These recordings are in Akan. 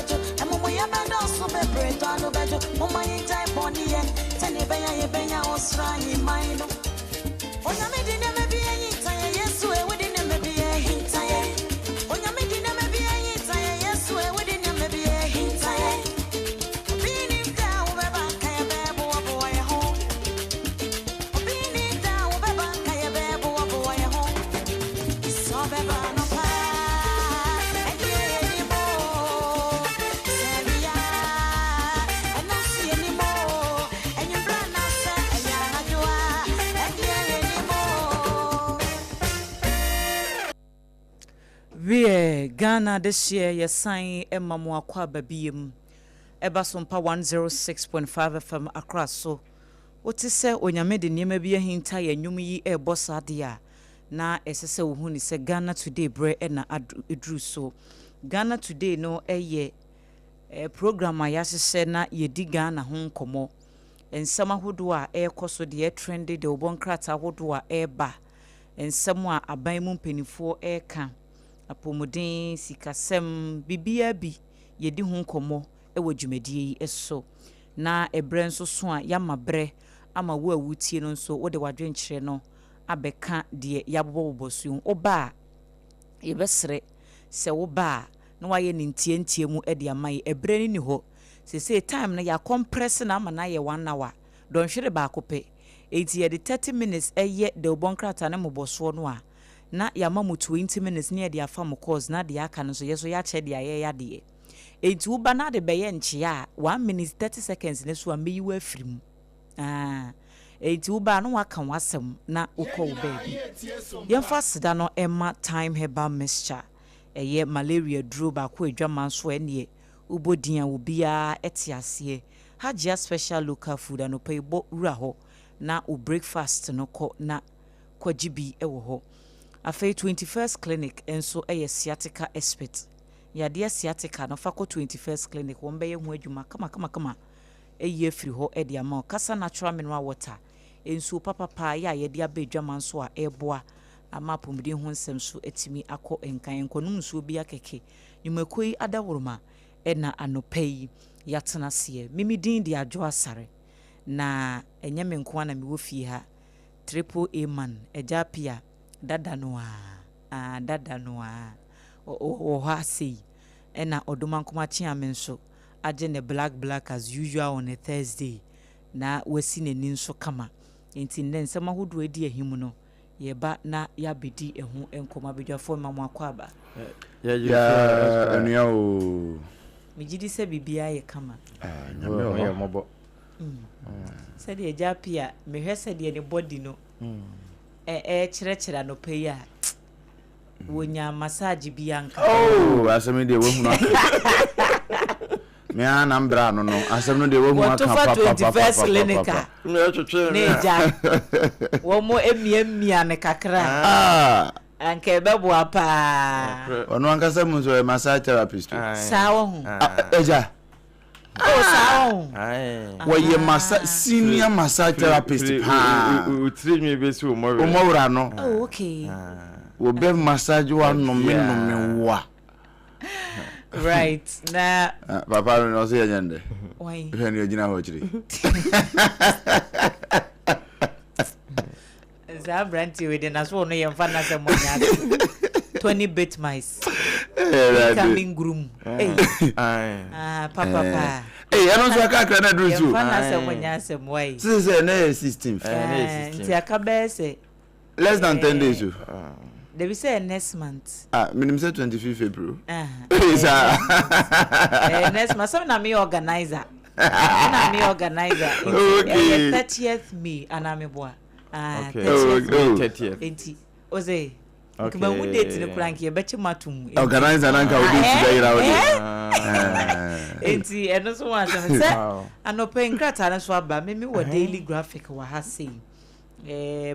bejo emo ya bendo so be bread anu bejo mama yin type body ye tani ye benya osra ni mind onya me di na me bi yin tan yesu e we di na me bi yin tan onya me di na me bi yin tan yesu e we di na me bi yin tan bini down we ba ka be bo bo ye ho bini down we ba ka be bo bo ye ho so be ba no pa We Ghana this year ye sign Emma Mwakwa Babiem Eba Sompa 106.5 FM across so what is say onyame de niema bi ahinta ye nwum yi e bossa de a na esese wo hu ni se Ghana today bre na edru so Ghana today no eye program a yasese na ye di Ghana ho nkomo ensama hodo a ekoso de trendy de obonkrata hodo a eba ensamo a aban mu mpenifo eka apomodin sikasem bibia bi yedi ho nkomo ewo dwumadie yi eso na ebre nso so a yamabre ama wo awutie no nso wo de wadwenkyere no abeka de yaboboboso oba yebesre se wo ba na waye ne ntientie mu e de amai ebre ni ho se time na ya compress na ama na ye 1 hour don hwere ba kope eti ye de 30 minutes eye de obonkrata na moboso no a na yama mu 20 minutes ne de afa mo course na de aka no so yeso ya che de aye ya de enti wo ba na de beye nche a 1 minute 30 seconds ne so ameyi wa afrim enti wo ba no waka wasem na ukọ wo baby yemfa sida no emma time herbal mixture eye malaria dro ba ko adwaman so ene ubodin a wo bia etiase hajia special local food anopai bo wura ho na o breakfast no ko na kwajibi ewo ho afei 21st clinic enso eye sciatica expert yade sciatica no fa ko 21st clinic won beye hu adwuma kama eye free ho e de ama kasa natural mineral water enso papa ya yade abedwaman so a eboa ama pomudi ho nsem so etimi akọ enkan enkonum nso bi akeke nyumakoi adaworoma ena anopai yatena se mimi din de Adwoa Asare na enye me nko na me wo fie ha triple A man ejapia dada noa o ha sei ena odoma nkoma chia me nso age ne black as usual on a Thursday na wasi ne nso kama enti nen nsema hodo edi ahimu no ye ba na ya bedi ehu enkoma bedwafo mamu akwaba ya anua o mejidi se bibia ye kama nyame o mobo se de ejapia mehwese de ne body no kyerɛkyerɛ no pɛ ya wonya massage bi anka asɛm de wo hunu me ana mbra no asɛm no de wo hunu aka papa 21st clinic ne ja wo mo emia ne kakra anka bebo apa ono anka sɛ mun so massage therapist sawo hu eja sawo wo ye senior massage therapist o treat me be so mo wura no okay wo be massage wa no me wa right na papa no se yende why he ni ogina ho chiri za branti we de na so no ye mfa na se mo nya 20 bit mice coming groom papa I don't know how na do so mfa na se mo nya se mo ai say na 16 nti aka say less than 10 days so they will say next month minimum say 25th April next month some na me organizer okay 30th May anameboa 30th enti oze kuma mu date ne krank ye bechi matum organizer nanka we dey together we enti eno so wan say anope nkrata na so aba me wo daily graphic wa ha say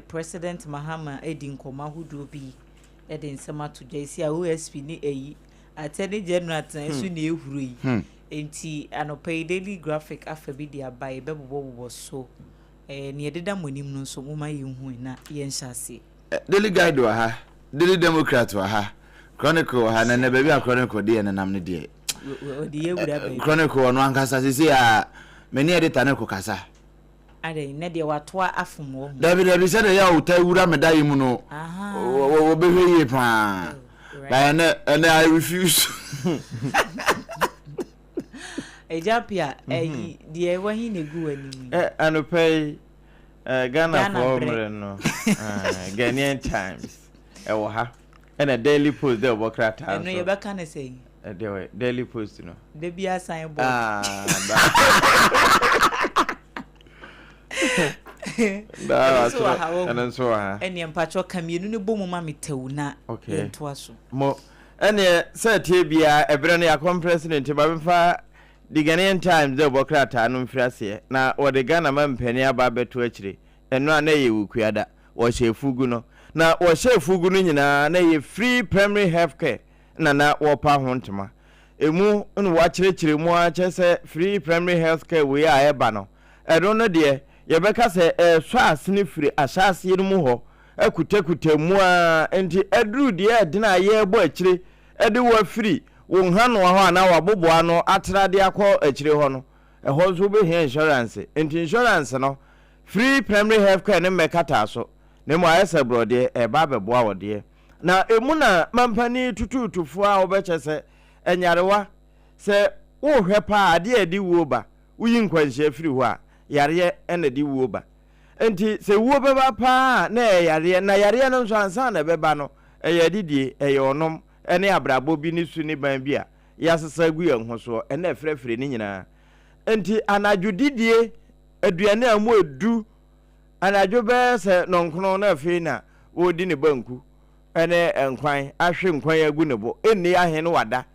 President Mahama Edin Koma hudu bi Edin Sama to JC OSP ni eyi Attorney General tan su na ehuru yi enti anope daily graphic afabi dia bai bebo so ni ededa monim no so moma yehu na ye nhyase daily guide wa ha daily democrat wa ha chronicle wa ha na na baby a chronicle de na nam ne de chronicle no ankasa sisi a many editor na ko kasa ade ne de watoa afomo David said ya utawura medai mu no wo behwe pa and I refuse Ejapia die wahi ne gu ani anopay Ghana for no Ghanaian Times ewo ha and a Daily Post there work time no you be can say Daily Post no de bia sign board and so ha eni empacho kamienu ne bomu ma metewu na ento aso mo ene say tie bia ebre no ya president ba mfa the Ghanaian Times the bokrata no mfrase na wo de Ghana mampani aba beto akire eno na ye wukuada wo shefugu no na wo shefugu no nyina na ye free primary health care na wo pa hontema emu no wa kirekire mu a chese free primary health care we a eba no eno no de ye beka se so asene free asase no mu ho akutakute mu a enti edru de edina ye ebo akire ede wa free won hanu ho na waboboa no atrade akọ akire ho no eho so be insurance enti insurance no free primary health care ne mekata so ne mo ayesa brode e ba beboa wode na emu na mampani tututufo a obeche se enyarewa se wo hwe pa ade adi wo ba uyi nkwanhye free ho a yare ena di wo ba enti se wo beba pa na yare na yare no nso ansa na beba no eye didie eye onom ene abrabo bi ni su ni ban bi a ya sesa gu yan ho so ene frefre ni nyina enti anadwo didie aduane amu edu anadwo be se nonkono na afi na wodi ne banku ene enkwan ahwe nkwan agu ne bo eni ahe no wada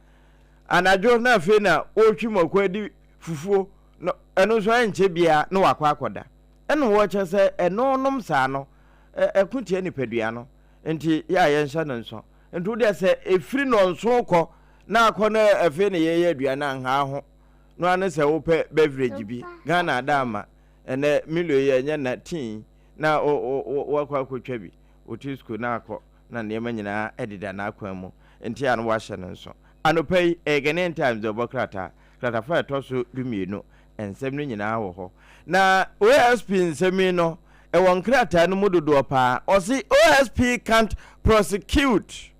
anadwo na afi na otwi makwa di fufuo no eno so enche bia no wakwa akoda ene wo che se enonom sa no ekutie ni padua no enti ya yensha no nso ntu de se efiri no nso ko na akọ na efe ne ye aduana nha ho no ane se wo pe beverage bi Ghana dama ene milo ye nya na tin na wakwa akotwa bi otisco na akọ na ne nyina edida na akwan mu enti anu wa hye no nso anopai Ghanaian Times obokrata fa etoso dumienu ensem no nyina wo ho na OSP nsemi no won krata no mudodo pa o si OSP can't prosecute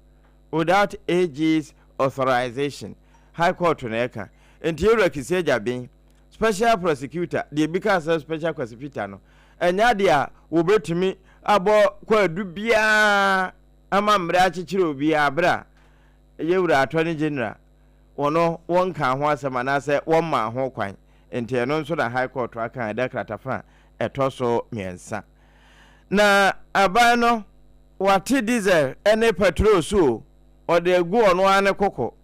without AG's authorization. High Court na eka enti yero kiseja bin special prosecutor the because special prosecutor no enya dia wo betumi abo kwadu bia ama mra achichire obi abra yewura attorney general wono wonka ho asema na se wonma ho kwan enti eno nso na High Court aka da kratafa etoso miensa na abano wati diesel ene petrol so ode egu ono ane koko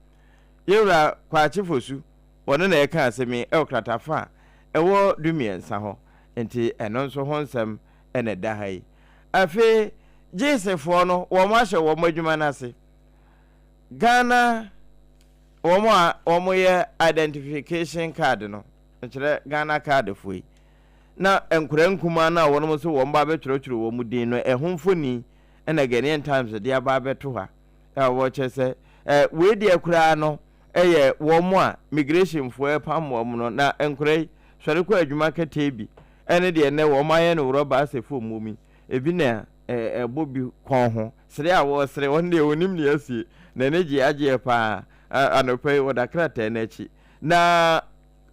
yewura kwa chifosu wono na eka asemi kratafa ewo dumiensa ho enti eno nso ho nsem ene da hai afi jesefo no wo ma hye wo madwuma na se Ghana wo ye identification card no kire Ghana card foi na enkura nkuma na wono mo so wo mba betwetwere wo mudin no ehomfoni ena Ghanaian Times de aba beto ha wo chese we de akura no eye wo mo a migration fo epam wo no na enkura hwere ko adwuma kete bi ene de ne wo maye no roba asefo mumi ebi na bobi kon ho sere a wo sere won de onim ne asie na neji age pa anopai wodakrata na chi na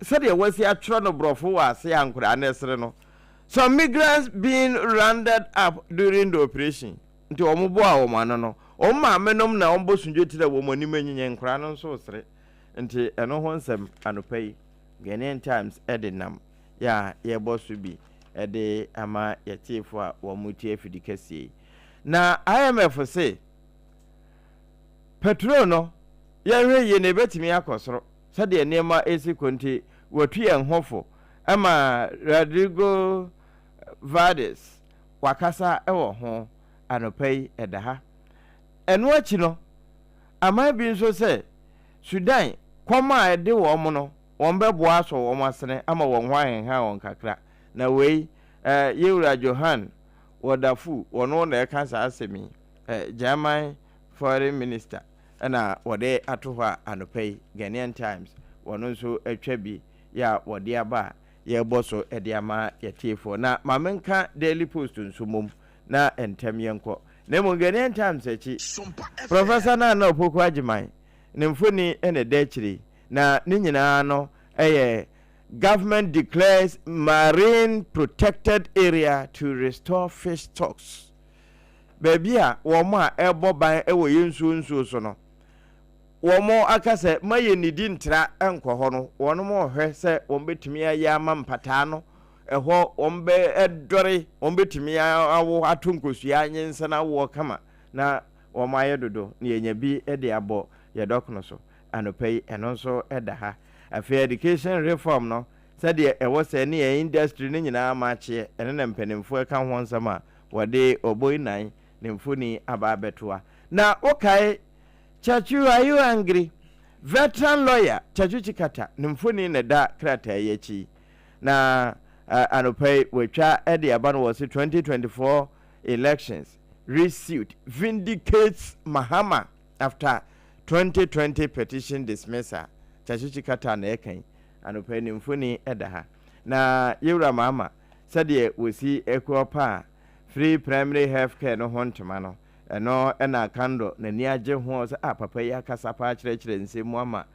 said there was a tron of brofo was young anesre. Some migrants being rounded up during the operation. Into Omuboa Omano. Oma menom na ombo sunjeti the woman in Cranon so straight. Until a no one sem anopai. Ghanaian Times Edinam. Ya, ye boss will be a day ama ye tea for Wamuti Fidicasi. Now I am for say Petrono, ye nebet me acosro. Said the name AC Conti. Watu ya nhofo ama Rodrigo Vades wakasa ewo ho anopai edaha eno achi no ama bi nso se Sudan kwama ede wo mo no won beboa so wo masene ama won ho ahenha won kakra na wei Yewura Johan Wadafu wono na eka sa asemi German foreign minister ɛna wɔde ato hɔ a anɔpɛ Ghanaian Times wɔno nso atwa bi ya wɔde aba yɛbɔ so ɛde ama yɛtiefoɔ na mamenka Daily Post nso mom na ɛntɛm yɛnkɔ na mo Ghanaian Times akyi Professor Nana Opoku Agyeman ne mfoni ɛna da akyiri na ne nyinaa no ɛyɛ government declares marine protected area to restore fish stocks. Baby a wɔn a ɛbɔ ban ɛwɔ yɛnsuo so no wɔn aka sɛ mayɛ nidi ntra ɛnkɔ hɔ no wɔn mo hwɛ sɛ wɔn betumi ayɛ ama mpataa no ɛhɔ wɔn bɛ ɛdɔre wɔn betumi awo ato nkosua nyensa na awo kama na wɔn ayɛ dodo na yɛnya bi ɛde abɔ yɛdɔk no so anɔpɛ yi ɛno nso ɛda ha afei education reform no sɛdeɛ ɛwɔ sɛ ne yɛ industry ne nyinaa ma akyeɛ ɛne na mpanimfoɔ ɛka ho nsɛm a wɔde ɔbɔ nan ne mfoni aba abɛtoa na okae Chachu, are you angry? Veteran lawyer Chachu Chikata ne mfoni ne da krataa yɛkyi na anɔpɛ wɔtwa ɛde aba no wɔ se 2024 elections resuit vindicates Mahama after 2020 petition dismissal. Chachu Chikata na ɛkan anɔpɛ ne mfoni ɛda ha na yɛwura Mahama sɛdeɛ wɔsi ɛkɔ pa free primary health care no ho ntoma no ɛno ɛna kando na ni agye ho sɛ papa yi akasa pa kyerɛkyerɛ nsɛm ama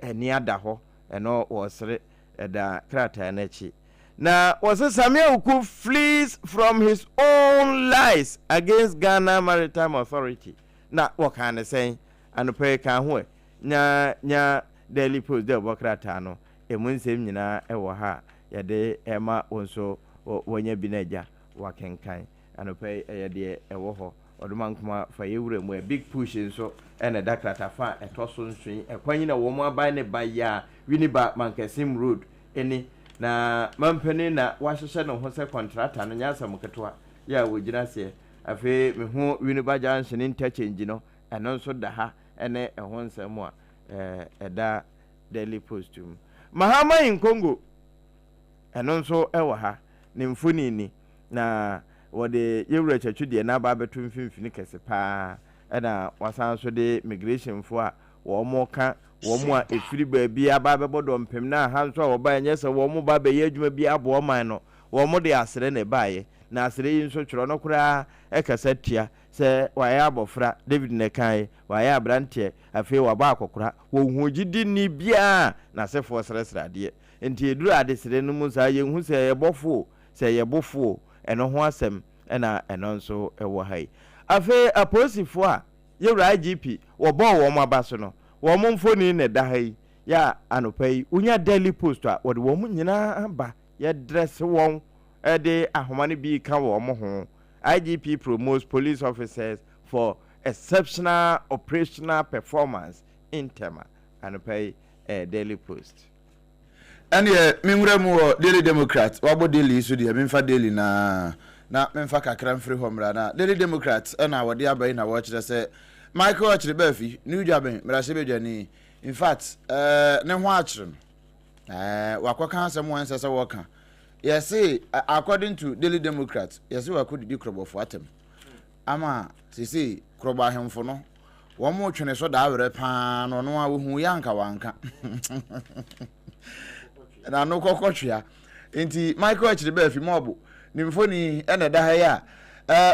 ani ada hɔ ɛno wɔsere ɛda krataa n'akyi na wɔsɛ Samuel Uku flees from his own lies against Ghana Maritime Authority na wɔka ne sɛn anɔpɛ ka ho nya Daily Post de krataa no emu nsɛm nyinaa ɛwɔ ha yɛde ɛma wɔn so wɔnya bi na agya wakenkan anɔpɛ ɛyɛ deɛ ɛwɔ hɔ ɔdoma nkoma fa yɛwura mu big push nso ɛna da kratafa ɛtɔ so nso ɛkwan na wɔn aban ne ba ya Winneba Mankasim Road ɛni na mampani na wahyehyɛ ne ho sɛ contractor no nya asɛm ketewa ya wɔgyina seɛ afei me ho Winneba Junction interchange no ɛno nso da ha ɛne ɛho nsɛm a ɛda Daily Post mu Mahama in Congo ɛno nso ɛwɔ ha ne mfoni ni na wɔde yɛwura kyatwu deɛ na ba beto mfimfini kɛse paa ɛna wasan so de migration fo a wɔn ka wɔn a efiri baabi aba bɛbɔ dɔmpem na ha nso a wɔba nyɛ sɛ wɔn ba bɛyɛ adwuma bi aboɔ man no wɔn de asere na ɛbaeɛ na asere yi nso twerɛ no koraa ɛkasa tia sɛ wɔayɛ abɔfra David Nekan wɔayɛ abranteɛ afei wɔaba akɔkora wɔn gidi ni bia na sefoɔ srɛsrɛ adeɛ nti eduru adesere no mu saa yɛn hu sɛ yɛbɔfo ɛno ho asɛm ɛna ɛno nso ɛwɔ ha yi afei apolisifoɔ a yɛwura IGP wɔbɔ wɔn aba so no wɔn mfoni na ɛda ha yi yɛ anɔpɛ yi wonya Daily Post a wɔde wɔn nyinaa aba yɛdrɛse wɔn ɛde ahoma no bi ka wɔn ho IGP promotes police officers for exceptional operational performance in Tema anɔpɛ yi Daily Post ɛne menwura mu wɔ Daily Democrat wabɔ Daily so deɛ memfa Daily na memfa kakra mfiri hɔ mmra na Daily Democrat ɛna wɔde abai na wɔkyerɛ sɛ Michael Ochiri Bafi New Japan mrashe bedwani in fact ne ho akyere no wakɔka asɛm wɔn sɛ wɔka yɛse according to Daily Democrat yɛse wakɔdidi krɔbɔfo atem ama sisi krɔbɔ ahemfo no wɔn mo twene so da awere paa no no a wohu yanka wanka na no kokotwea enti Michael Ochiri Bafi mobo nimfoni ene da ha ya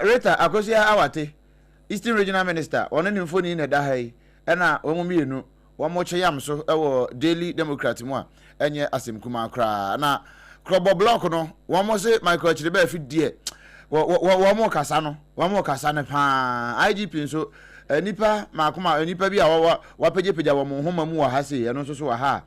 Rita Akosia Awate Eastern Regional Minister one nimfoni ne da ha yi ena omo mienu wo mo kyeyam so ewo Daily Democrat mu a enye asem kuma kra na Krobo block no wo mo se Michael Ochiri Bafi die wo mo kasa ne pa IGP nso nipa makoma nipa bi a wapejepeja wo mo homa mu wa ha se eno nso so wa ha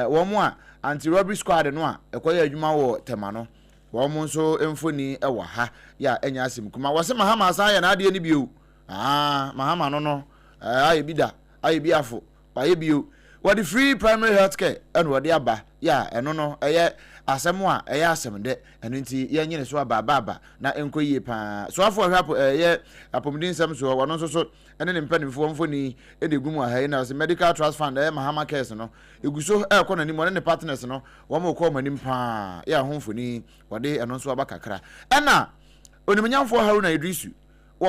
wo mo a anti robbery squad no a ekoya adwuma wo tema no wo mo nso emfoni ewa ha ya enya asim kuma wose Mahama Asare na ade ni bio Mahama no aye bida aye biafo aye bio what the free primary health care and what the aba ya eno no eye asem a eye asem de eno nti ye nyine so aba na enkoyie pa so afo hwapo ye apomdin sam so wono so ene ne mpanimfo mfoni ede gumu aha na so medical trust fund Mahama cares no eguso ekọ na ne partners no wo mo ko manim pa ya ho mfoni wode eno so aba kakra ena onimnyamfo Haruna Idrisu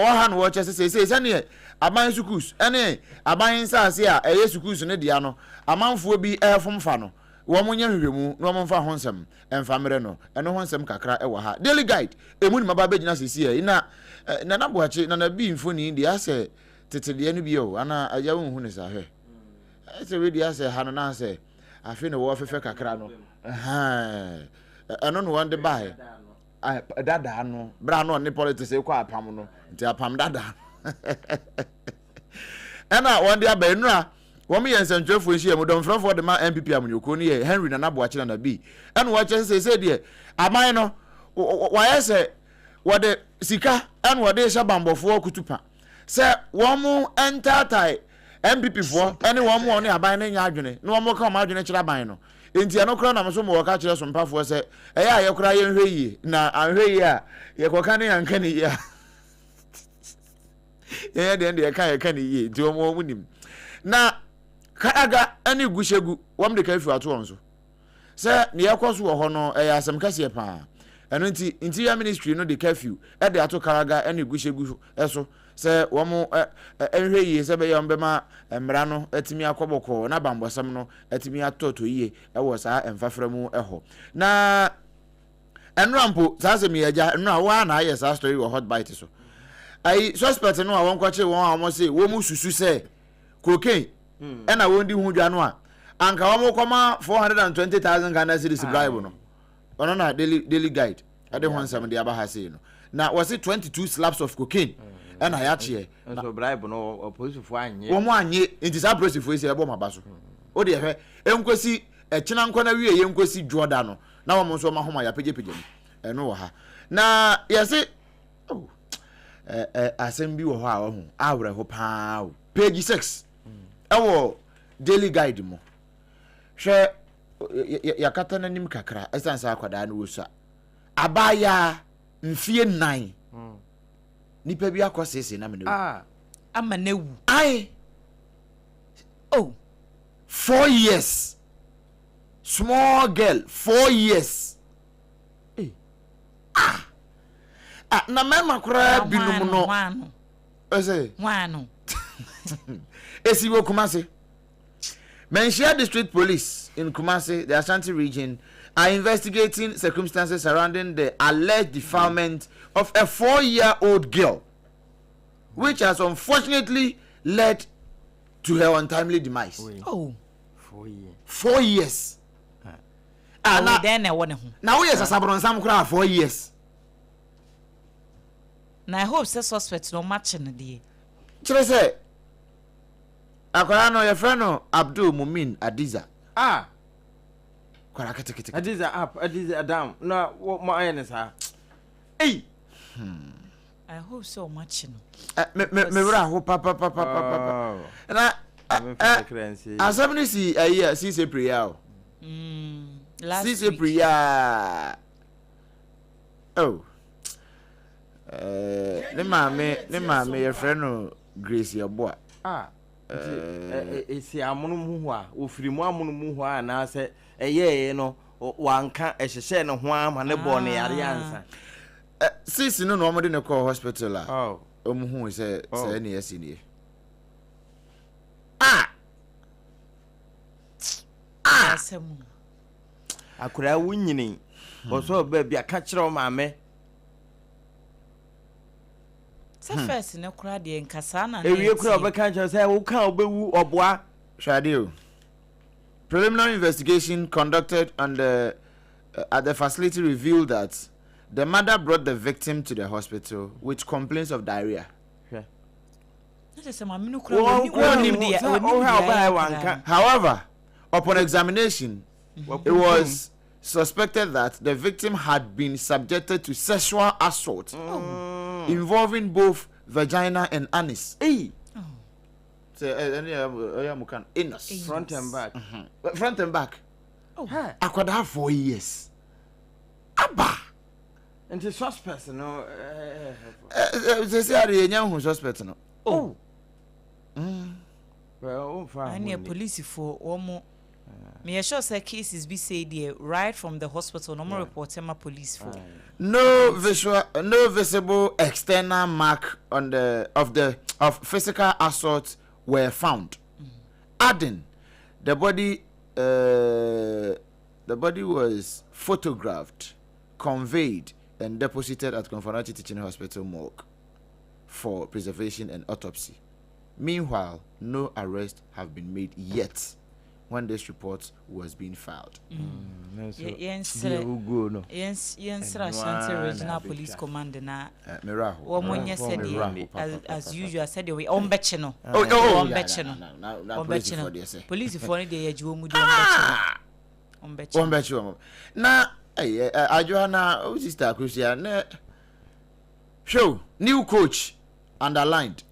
wo ha no wo che se ne aban schools ene aban saase a eye schools ne dia no amanfo bi efomfa no wo monye hwehwemu no mo mfa ho nsem emfamere no eno ho nsem kakra e wo ha daily guide emu ni maba begina sisi e na na boache na bi mfoni di ase tetede no bi o ana aya wo hu ne sa hwe ese we di ase ha no na ase afi ne wo fefe kakra no eno no won de bai dada no bra no ne politics e kwa apam no nti apam dada ena won de abanura wọ́n yẹn nsẹ̀ntwẹ́fọ́ nhyia mu dọ̀nfrẹ́fọ́ de ma MPP amanyɔkuo no yɛ Henry Nana Boakye na bi ɛna wɔkyɛ sɛ deɛ aman no wɔayɛ sɛ wɔde sika ɛna wɔde hyɛ bambɔfoɔ kutupa sɛ wɔn mo ɛntaataa MPP foɔ ɛne wɔn mo ne aban no nyɛ adwene na wɔn mo ka wɔn adwene kyerɛ aban no nti ɛno koraa na mo so mo wɔka kyerɛ sompafoɔ sɛ ɛyɛ a yɛ koraa yɛnhwɛ yie na anhwɛ yie a yɛkɔka ne yanka ne yie a yɛyɛ deɛ yɛka ne yie nti wɔn nim na kaaga ani gushegu wam de kafi ato on so se ne yakoso wo ho no asem kase pa eno nti interior ministry no de kafi e de ato kaaga ani gushegu eso se wom enhwe yie se be yom be ma mra no atimi akoboko na bambosam no atimi atoto yie e wo saa emfafra mu eho na enrampo saa se me yaja eno wa na aye saa story wo hot bite so ai suspect no a won kwache won a mo se wo mu susu se cocaine ena wondi hu dwa no a anka wo mokoma 420,000 Ghana cedis bribe no ono na daily guide ade ho nsam de aba ha sei no na was 22 slabs of cocaine ena ya che so bribe no police fo anye wo mo anye nti sa police fo ese ebo maba so o de hwe enkosi echina nkona wie ye enkosi dwoda no na wo mo so mahoma ya pege eno wo ha na yesi asem bi wo ho a wo ho awre ho pa page 6 ewo daily guide mo hwe yakata nanim kakra esansa akwada na wosa abaya mfie 9 nipa bi akosese na menewu amanewu ai 4 years small girl 4 years na mema kura binum no ese wano Esiwo Kumasi. Menshia District Police in Kumasi, the Ashanti region, are investigating circumstances surrounding the alleged defilement of a 4-year-old girl, which has unfortunately led to her untimely demise. 4 years. 4 years. Now we are Sabron Sam 4 years. Now I hope suspect no match in the day. Chile akwara no your friend no Abdul Mumin Adiza kwara kete Adiza Adam na mo ayene sa I hope so much no me wura ho papa na asabni si ayi si se prayer last si se prayer ne mame your friend no Grace Yaboa esi amunum ho a ofirimu amunum ho a na se eyeye no wanka ehhehye ne ho ama ne bo ne yare ansa sisi no mo de ne call hospital a omuhu se ne yesi ne asemu akura wunyini oso ba bia ka kire o maame first ne kura de nkasa na ewie kura obeka nche say wo kan obewu oboa Shadio. Preliminary investigation conducted on at the facility revealed that the mother brought the victim to the hospital with complaints of diarrhea. However, upon examination, it was suspected that the victim had been subjected to sexual assault involving both vagina and anus. Anus. Front and back. Front and back. I could have 4 years. Abba. And the suspect, no. They say the young suspect, no. Well, I need police for one more. Me sure say cases be said there right from the hospital. No more report my police for. No visible external mark on of physical assault were found. Adding, the body was photographed, conveyed, and deposited at Konfarachi Teaching Hospital morgue for preservation and autopsy. Meanwhile, no arrests have been made yet when this report was being filed. Yes, Ashanti Regional Police Command na Womonya said as usual said we on betcheno. On betcheno. Police for the eju mu on betcheno. Na Adwoa sister Christian show new coach underlined.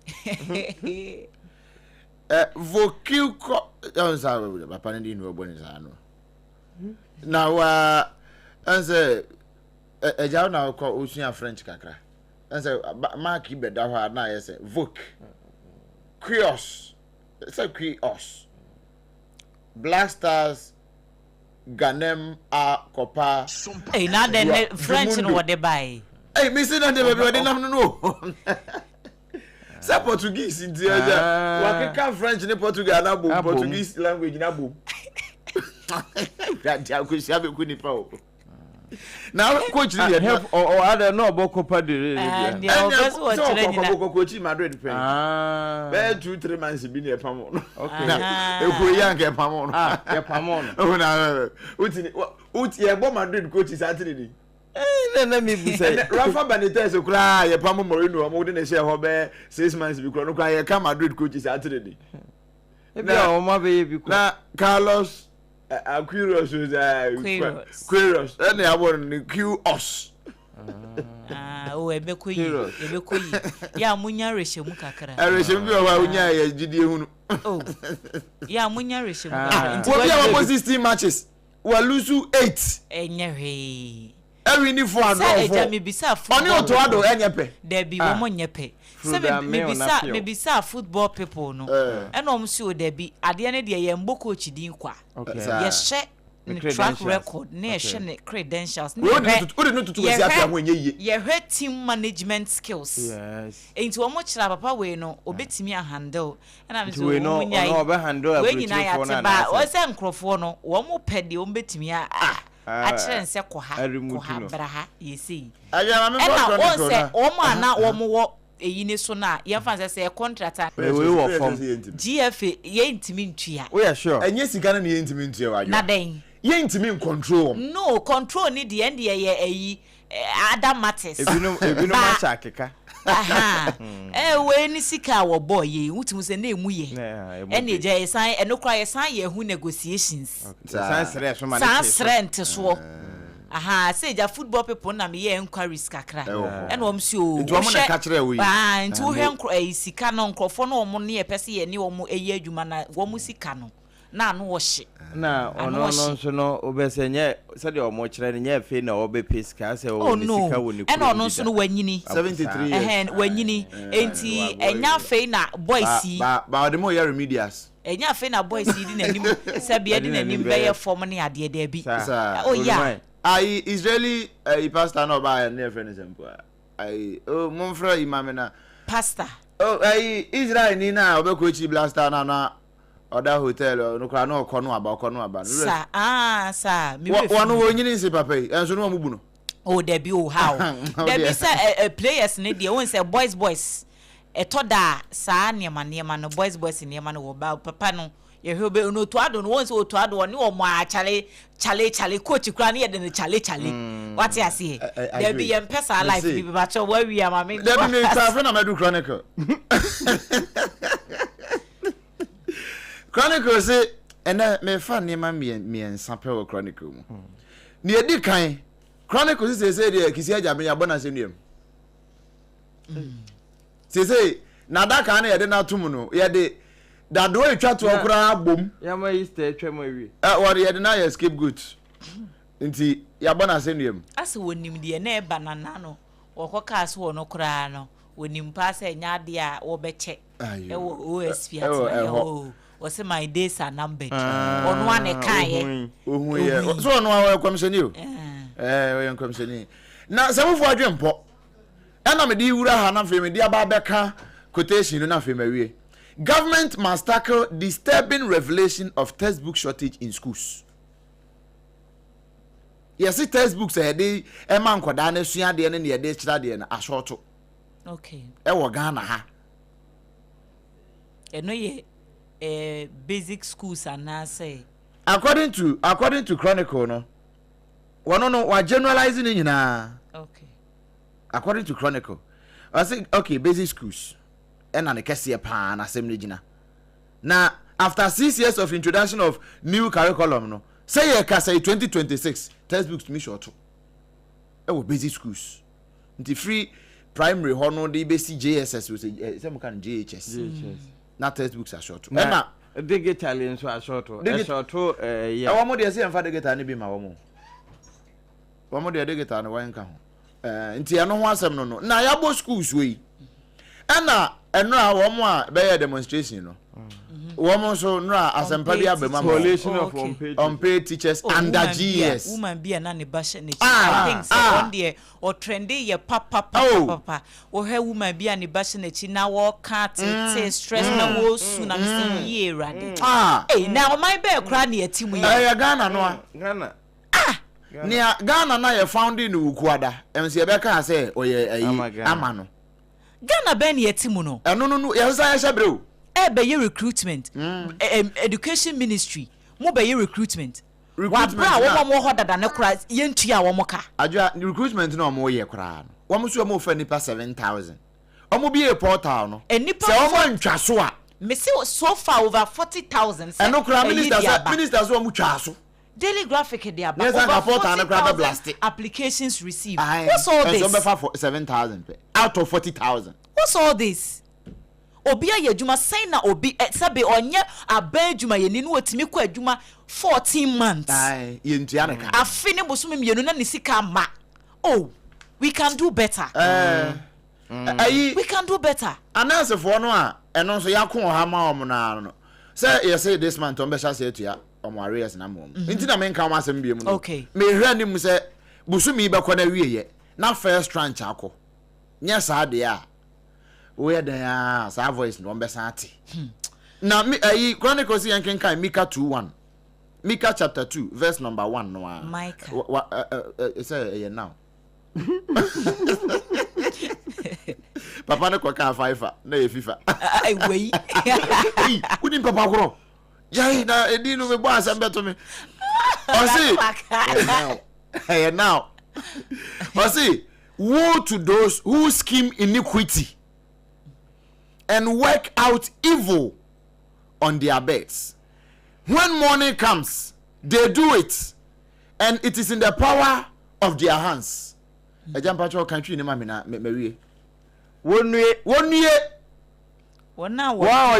Vocal papa ndi no boni sa no na wa anse eja na ko osua French kakra anse mark ibeda ho na yese voc quios say quios Black Stars Ganem a Copa hey na the French no what they buy hey me say na the baby what they nam no say Portuguese in there wakeka French ne Portuguese na boom Portuguese language na boom that dia kwesi abeku ni pa o now coach ni help or other no boko pa de and your best what train coach Madrid pen be 2-3 months bi ni pam no okay na eko yan ke pam no ya pam no o na uti e bo Madrid coach Saturday na me bi say Rafa Benitez okura ye pam Moreno mo de na share ho be 6 months bi kro no kwa ye ka Madrid coach Saturday e bi o ma be bi na Carlos Quiros Quiros and I want to cue us. Ebekoyi ya munya reshe mu kakra reshe bi o wa unya ya gidie hunu oh ya munya reshe mu kakra we be our 16 matches we lose 8 enyehe every ni for and for me bisa football oni otoado enyepe there be wo monyepe se me bisa football people no enom si o there be ade ne de ye mboko chidin kwa ye she track record ne she ne credentials we no tutu we si afia ho enye ye hwe team management skills yes enti wo mo kira papa we no obetimi a handle na me so we no obe handle we nyina ya te ba o se nkrofo no wo mo pede o betimi a akire nse koha braha yesi aya ma me ko se o ma na wo mo wo eyi ne so na ye fan se contract we wo form GFA ye ntimi ntua we are sure enye sika na ye ntimi ntua wa na den ye ntimi control no control ni de ende ye eyi Adam Matters ebino ma chakeka aha we ni sika wo boy ye wutum se na emu ye ene je yesan enokra yesan ye hu negotiations san sere so ma ne san srent so aha say ja football people na me ye inquiries kakra ene wo msi o nti wo mo na ka kire we nti wo hwe sika no nkrofo no mo ne ye pese ye ne wo mo eyi adwuma na wo mo sika no na no wo hye na ono nso no obesenye sade o mo kire ne fe na obe pesika se o ni sika wo ni ene ono nso no wanyini 73 years wanyini enti enya fe na boys ba de mo ye remedials enya fe na boys di nanim sabia di nanim be ye form ne ade de bi oh yeah I Israeli pastor no ba na friend example I mo fra imam na pastor Israel ni na obekochi blaster na other hotel no kra no kono aba sa me we wonu wonyini nse papa enso no mamubu no oh there be oh how there be say players ne dey won say boys etoda sa niema no boys niema no wo ba papa no ye hwe no to ado no won say to ado ne wo mo a chale coach kra ne ye de chale what you see there be em pesa life be ba cho wa wi am me there be me craft na medu chronicle Chronicle say ena me fa niema me sape wo chronicle mu ne edi kan Chronicle say dey kisi aja me ya bona se nuem say na da kan na ye de na tum no ye de da do etwa to okura bom ya ma easter etwa ma wi what ye de na ye scapegoat nti ya bona se nuem ase wonim de na e banana no wokoka ase wo no kura no wonim pa se nya de a wo beche e wo OSP ati was say my days are numbered. On one a kind. So no I commission you. We commission. Na some for adwen po. Na me di wura ha na fe me di aba beka quotation na fe mawie. Government must tackle disturbing revelation of textbook shortage in schools. Yes, textbooks e dey e man koda na sua de ne ne dey kira de na ashorto. Okay. E wo Ghana ha. E no ye basic schools and na say According to Chronicle no. One no wa generalizing it nyina. okay. According to Chronicle. I say okay, basic schools. And an kese pa na asem gina. Na after 6 years of introduction of new curriculum no. Say ye ka say 2026 textbooks me short. E wo basic schools. Nti free primary ho no dey basic JSS we say mo kan JHS. Na textbooks are short. Na digital in so are short. Yeah. E wo mo dey say emfa digital ni bi ma wo mo. Wo mo dey digital no wan ka ho. Nti ano ho asem no. Na ya bo schools we. Ana eno a wo mo a be demonstration no. Wo mo so no a asempa bi abema coalition of unpaid teachers under GS. Woman be na ne ba she ne I think say on there or trendy ye papa. O he woman be ne ba she ne chi na wo ka te stress na wo su na me ye rade. Na o my be kra na yetimu ye. Ghana no a. Ghana. Nia Ghana na ye founding ukuada. Emse ye be ka say oye ama no. Ghana ben yetimu no. No ye say shebre o. Be your recruitment. Education ministry. Mo be your recruitment. Recruitment. Wa mo ho dada na kra yentua wo mo ka. Adwa recruitment no mo ye kra no. Wo mo so mo fa nipa 7,000. Omo bi e portal no. Nipa se omo ntwa so a. Me say so far over 40,000. No kra minister so mo twa so. Daily Graphic dey about yes, over 40,000 applications received. What's all this? So be for 7,000 out of 40,000. What's all this? Obi aye adwuma say na obi sabe onye aban adwuma ye ni no otimi kwa adwuma 14 months. Ye ntua ne ka. Afi ne bosom mienu na ne sika ma. Oh, we can do better. We can do better. Anase for no a eno so yakon ha ma om na no. Say you say this man to be sha say tua omo areas na mom. Nti na men kan wasem biem no. Okay. Me hwa ni mu say busumi be kwa na wieye na first tranche akọ. Nya sa de a where there sa voice no be sati. Na me Chronicles yanken kan Micah 2:1. Micah chapter 2 verse number 1 no a. Micah. Say now. Papa ne kwa ka 5 na ye FIFA. Ai wey. Kuni papa kro. Jai na edi no me bo asem to me. O see. Now. O see, woe to those who scheme iniquity and work out evil on their beds. When morning comes, they do it, and it is in the power of their hands. Ejampacho country ni mami na mewie. Wonue. Wona wo. Wow,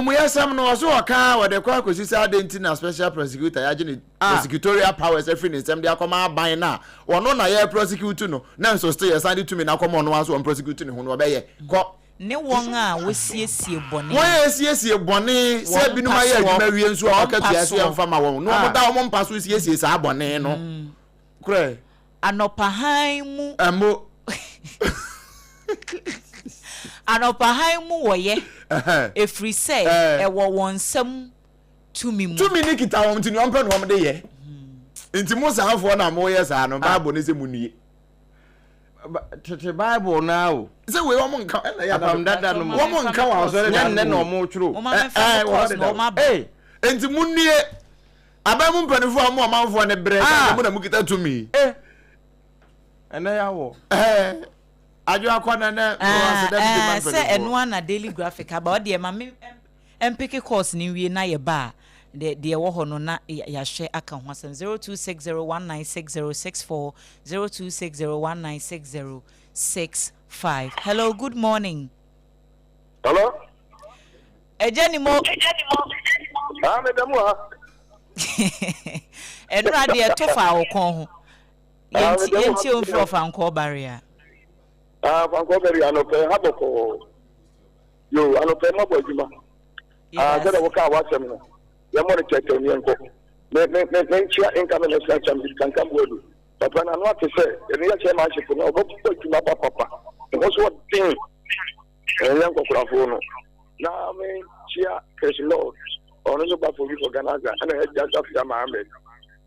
mu yesem no so oka we de kwa kosisi identity na special prosecutor ya gene prosecutorial powers every nsem de akoma ban na wono na ye prosecute no na so still yesande to me na akoma no aso on prosecute ne ho no be ye ko ne won a wosiesie bone won esiesie bone se binu ma ye adwuma wie nso a okatua se yemfa ma won no mo da mo mpa so esiesie sa bone no kure anopahan mu amo anopahan mu woye efri say e wo wonsam tumi ni kita won tini on pe no mo de ye nti mo sa afo na mo ye sa no bible ne se mu nie tete bible now say we wo mo nka na ya Apam Dadaa no wo mo nka wa so ne no mo twuro nti mu nie abamu mpanifo a mo amanfo ne bre mo na mu kita tumi ene ya wo Adwoa akwana na say eno na Daily Graphic about the mama MPK course ni wie na ye ba de wo ho no na ya hwe aka ho asem 0260196064 0260196065. Hello, good morning. Hello? Ejenimo. Medamu ha. Eno ade to fa okon ho. Yenti on for fa nko barrier. Fanko beri anope haboko. Yo anope mabojuma. That work out what's them. You're check on Yanko. Menchia income and extension can come with you. But when I'm not to say, the real chairmanship, no, go to my papa. It was what thing. And Yanko Crafono. Now, I mean, Chia, Cash Lord, or no for you organizer, and I had just of Yama Ahmed.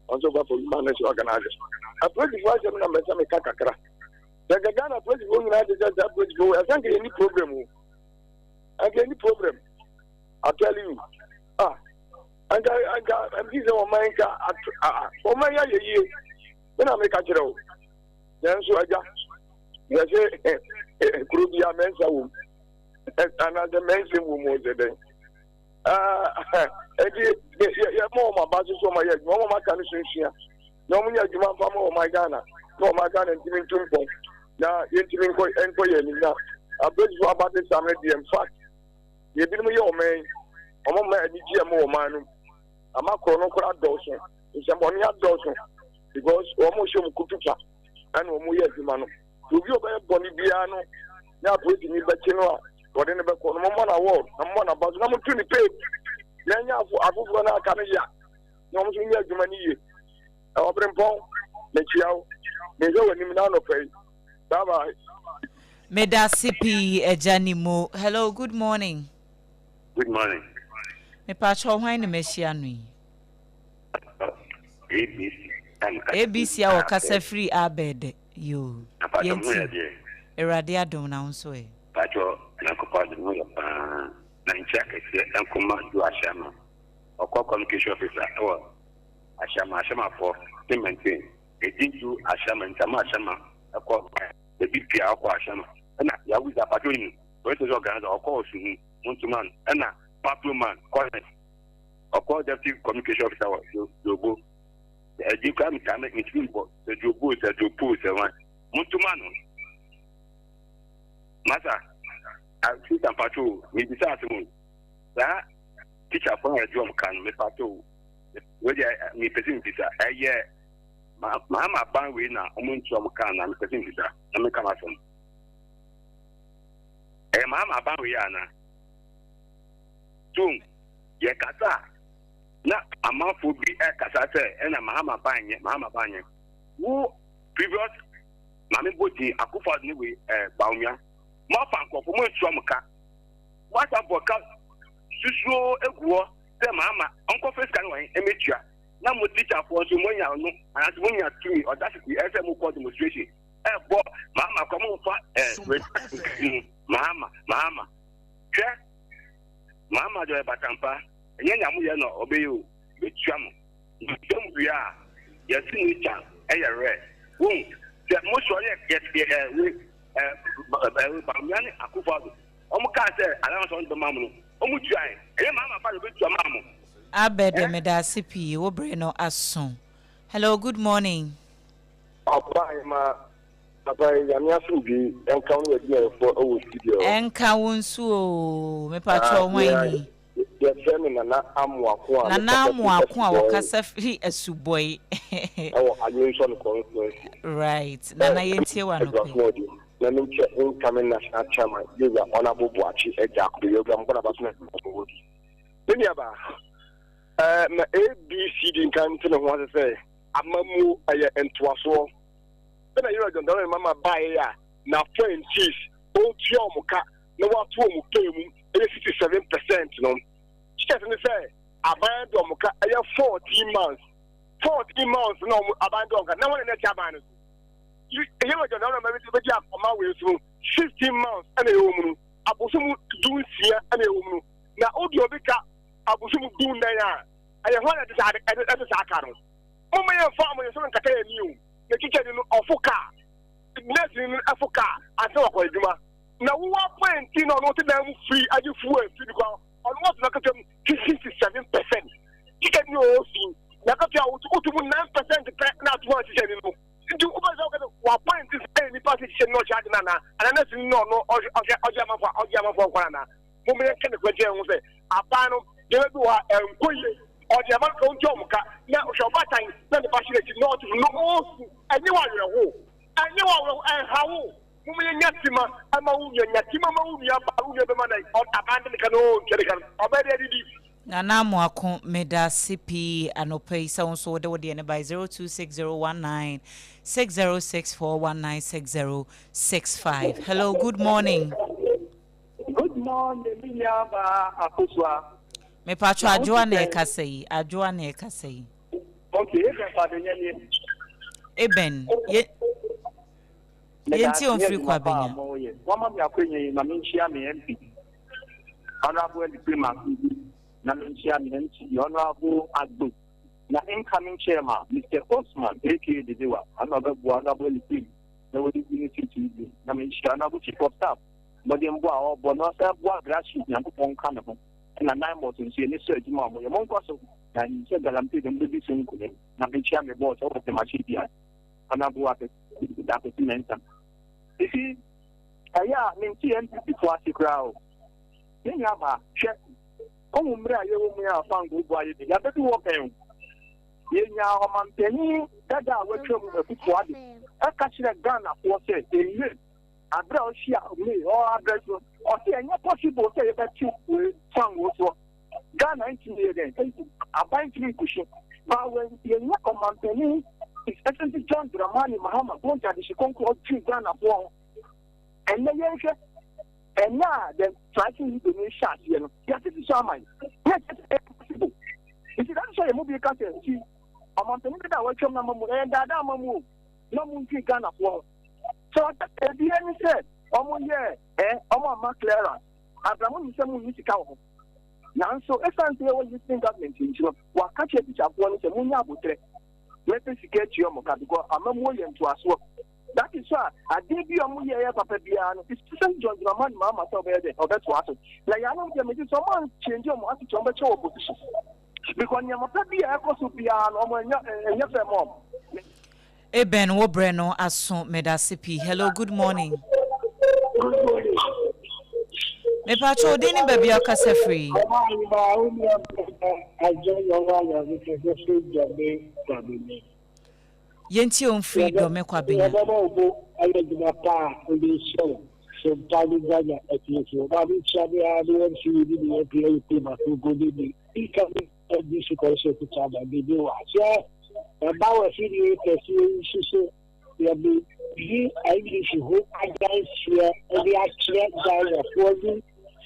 Also, for managed organizers. I put the voice of Namesami Kakakra. The Gagana put the woman I just that would go. I can't get any problem. I get any problem. I'll tell you. I'm busy on my car. Oh, my year. When I make a joke, then so I got. You say, could be a men's room. Another men's room was the day. More my budget on my head. No more can you no one has demand for more my Ghana. No, my Ghana and Timmy Tumpo. Now, you're Timmy and Koyen. Now, I bet you about this. I'm ready. In fact, you didn't your man. I'm a man, more man. I'm a chrono Dawson. It's a money at Dawson. Because almost you could and when we have the man. To you by Bonibiano, now putting me back in whatever Common Award. I'm one about number 20 paid. Then you have Adwoa Asare. No one has money. Obrempong, Mechiao, Mezo and Nimano pay. Bye bye. Medasipi Ejanimo. Hello, good morning. Good morning. Me pacho why ne Meshianui. ABC our kasa free abed you. Yenti. Eradia dom na unso e. Pacho na kopado no na nchaka se ankoma do ashama. Okwa communication officer ashama for maintain. E dinju ashama ntama ashama akwa the BP akwa ashama. Na ya wiza pacho ni. Wetu organize okwa osu Muntuman na Papluman Cornet. Okwa deputy communication officer Jobo. You can make me feel the Jobo is a Jobo is a one. Muntuman. Masa, I see some patrol. We decide to move. That teacher from a drum can make patrol. Whether me person visa, a year. Mama Banway now, Muntum can and person visa. I'm a come out from. A Mama Banwayana. Soon, ye kasa. Na amafo bi kasa say na Mahama Banye. Who previous Mami Boti Akufo ni we Baumia. Mo fanko mo nsuamka. What about susuo eguo say Mahama onko face kan wan emetua. Na mo teacher for so mo nya no and mo nya tumi audacity FM call demonstration. Bo Mahama ko mo fa Mahama. Yeah. Mama do batampa enye nyamu ye no obeyo betuam bia yesi ni cha eyere wo the most we bamiani akufado omuka say allowance on the mamu omu tuan enye mama ba betuam mamu abede medasipi wo bre no aso. Hello, good morning. Papa, Yamia Subi, and come with me for our studio. And Kawunsu, me patrol wine. Yes, Nana Amwa, Nana Mwakwa, Casafi, a suboy. Oh, I use on conference. Right, Nana Yentia one. Let me check incoming national chairman. You are honorable watching exactly. You're going to have Niaba ABCD in Canton, what to say. Amamu, and Twaso. Na you don't know mama buy ya na friend cheese o tio muka na watu mu pemu 67% no just me say abandon muka 14 months no abandon ka na one na chaban you don't know maybe to be akoma we so 15 months and e omu abosumu du sia and e omu na odi obika abosumu du na ya aye ho na de sa aka no o me ya farm you so nkata ya niu the kitchen ofuka next in Africa and so on Juma. Now we are pointing on what them free as you fuel because on what look at them 67%. You can know see look at you to 9% not what you say no. Do over point is any party no charge nana and unless no ojama for kwana. Mo me can the question say abano dey do enkoye ojama ko njomuka na oshobatan na the passionate not no anyone and you are and how Yatima, I'm a Yatima, abandon can already. Nana Mwako Meda CP Anope sound so the word by 0260196064196065. Hello, good morning. Good morning, Minyaba Akuswa. Me patro Adwoa na ekasei, Adwoa na ekasei. Okay, Eben, yenti on free kwa benya. Wama mi akwenye na minchia mi MP. Honorable Diploma. Na minchia mi MP. Honorable Adwoa. Na incoming chairman, Mr. Osman, aka Dedewa. Honorable Diploma. Na wodi unity TV. Na minchia honorable chief of staff. Body mboa o bono sa boa grassroots na ko nka na ho. Na 9 months nso ni so adwuma mo. Ye mo nkwa so. Na nche galampe dem bi so nkule. Na minchia me boss o te machi bia. Honorable Adwoa. You see, I mean, TNT for a crowd. Then you have a check. Come on, you will found good boy. You have to walk in. You know, I'm telling that I will show you before. I catch a gun at 4 days. I brought she me or address or see any possible say that you will sound also. Gun 19 years again. I bind me cushion. But when you're not commanding. Especially John Dramani Mahama, don't have the Chiconco 2 Ghana for. And then you and now they're trying to make shots, you know. Yes, it is Shaman. Yes, it's possible. If you don't say a movie, can't see. I'm on the minute I watch your mamma and Dada Mamu. No movie Ghana for. So at the end, said, oh, yeah, oh, my Clara. Abraham is some music out. Now, so if I'm there, what you think government in Europe, what catch a bitch up one is a Munya. Let us get you because I'm a million to us. That is why I did be a million Papa Biano. It's John Draman, Mamma, or that's what. Like I don't get someone change your master to a position. Because you're a baby, I go to Piano and your mom. Eben Wobreno Asun Medasipi. Hello, good morning. Good morning. Me patro dini baby akase free. Yenti on free do me kwa benya.